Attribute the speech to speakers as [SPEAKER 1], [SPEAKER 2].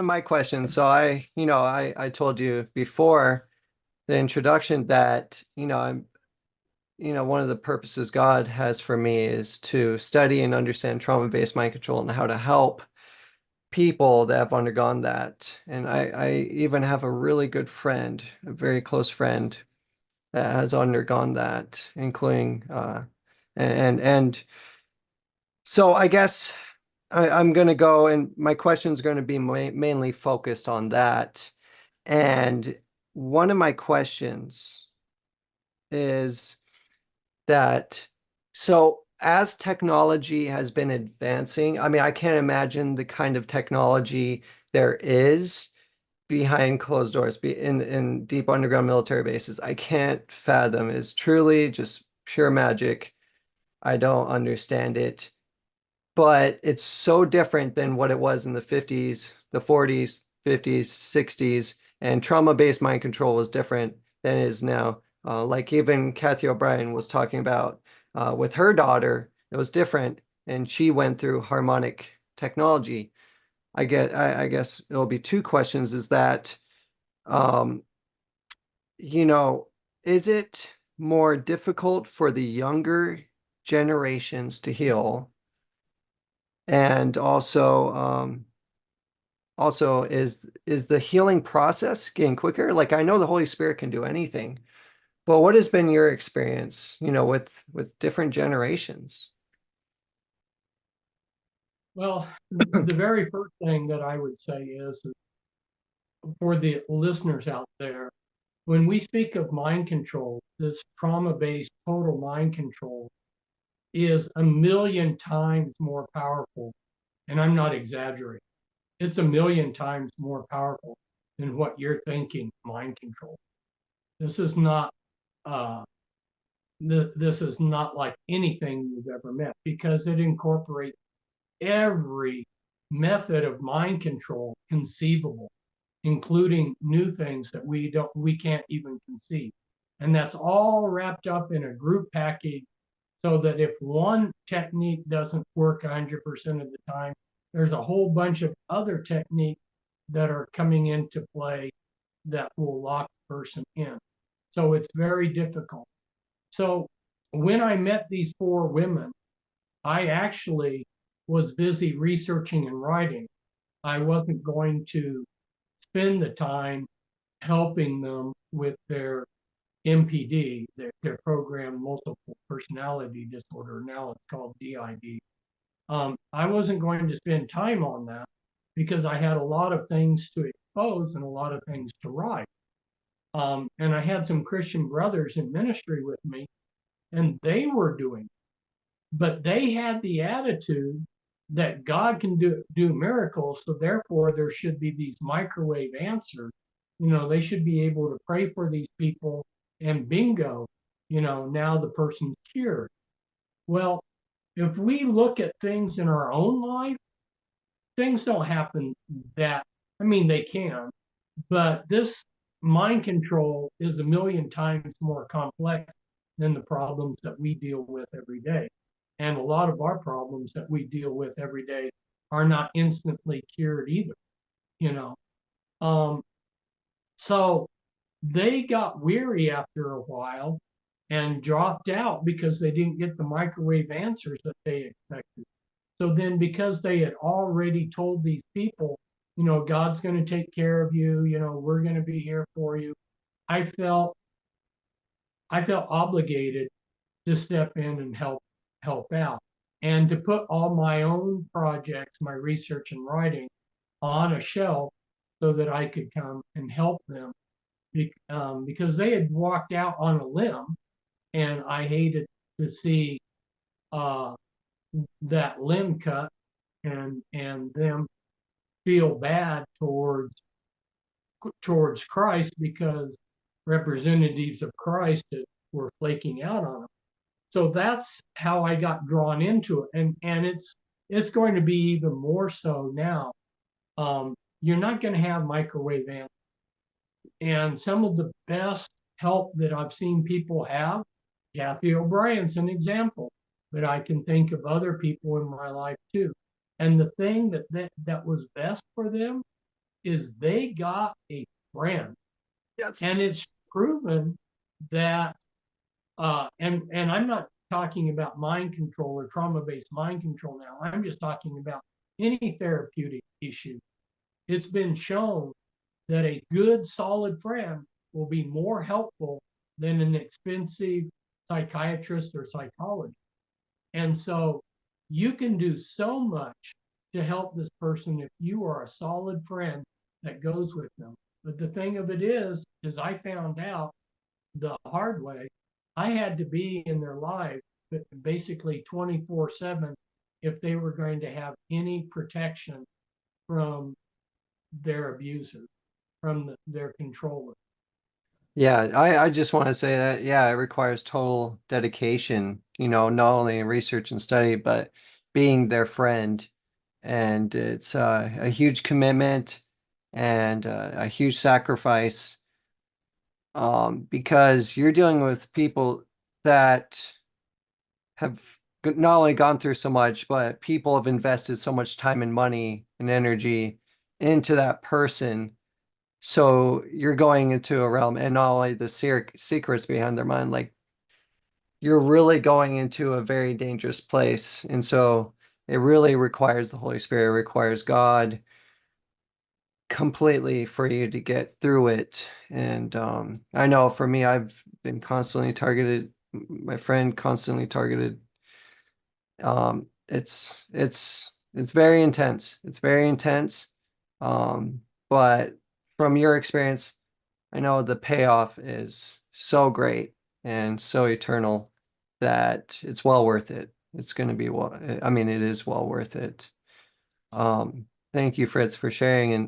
[SPEAKER 1] my questions. So I told you before the introduction that, one of the purposes God has for me is to study and understand trauma-based mind control and how to help people that have undergone that. And I even have a really good friend, a very close friend that has undergone that, including and so I guess I'm going to go, and my question is going to be mainly focused on that. And one of my questions is that, so as technology has been advancing, I mean, I can't imagine the kind of technology there is behind closed doors, in deep underground military bases. I can't fathom. It's truly just pure magic. I don't understand it, but it's so different than what it was in the 50s, the 40s, 50s, 60s, and trauma-based mind control was different than it is now. Like even Kathy O'Brien was talking about with her daughter, it was different, and she went through harmonic technology. I guess it'll be two questions, is that, um, you know, is it more difficult for the younger generations to heal? And also is the healing process getting quicker? Like, I know the Holy Spirit can do anything, but what has been your experience, with different generations?
[SPEAKER 2] Well, the very first thing that I would say is for the listeners out there, when we speak of mind control, this trauma-based total mind control is a million times more powerful. And I'm not exaggerating. It's a million times more powerful than what you're thinking mind control. This is not uh, this is not like anything you've ever met because it incorporates every method of mind control conceivable, including new things that we can't even conceive. And that's all wrapped up in a group package so that if one technique doesn't work 100% of the time, there's a whole bunch of other techniques that are coming into play that will lock the person in. So it's very difficult. So when I met these four women, I actually was busy researching and writing. I wasn't going to spend the time helping them with their MPD, their program multiple personality disorder. Now it's called DID. I wasn't going to spend time on that because I had a lot of things to expose and a lot of things to write. And I had some Christian brothers in ministry with me, and they were doing it. But they had the attitude that God can do miracles, so therefore there should be these microwave answers. They should be able to pray for these people, and bingo, now the person's cured. Well, if we look at things in our own life, things don't happen that, I mean, they can, but this mind control is a million times more complex than the problems that we deal with every day. And a lot of our problems that we deal with every day are not instantly cured either, you know. Um, so they got weary after a while and dropped out because they didn't get the microwave answers that they expected. So then, because they had already told these people, God's going to take care of you, we're going to be here for you, I felt obligated to step in and help out and to put all my own projects, my research and writing on a shelf so that I could come and help them because they had walked out on a limb and I hated to see uh, that limb cut and them feel bad towards Christ because representatives of Christ that were flaking out on them. So that's how I got drawn into it, and it's going to be even more so now. You're not going to have microwave amps, and some of the best help that I've seen people have. Kathy O'Brien's an example, but I can think of other people in my life too. And the thing that was best for them is they got a friend.
[SPEAKER 1] Yes.
[SPEAKER 2] And it's proven that, and I'm not talking about mind control or trauma-based mind control now. I'm just talking about any therapeutic issue. It's been shown that a good, solid friend will be more helpful than an expensive psychiatrist or psychologist. And so you can do so much to help this person if you are a solid friend that goes with them. But the thing of it is I found out the hard way, I had to be in their life basically 24/7 if they were going to have any protection from their abuser, from their controller.
[SPEAKER 1] Yeah, I just want to say that, yeah, it requires total dedication, not only in research and study, but being their friend. And it's a huge commitment and a huge sacrifice, because you're dealing with people that have not only gone through so much, but people have invested so much time and money and energy into that person. So you're going into a realm, and not only the secrets behind their mind, like you're really going into a very dangerous place. And so it really requires the Holy Spirit, requires God completely for you to get through it. And I know for me, I've been constantly targeted, my friend constantly targeted. It's very intense. It's very intense. But from your experience, I know the payoff is so great and so eternal that it's well worth it. It's going to be I mean, it is well worth it. Thank you, Fritz, for sharing. And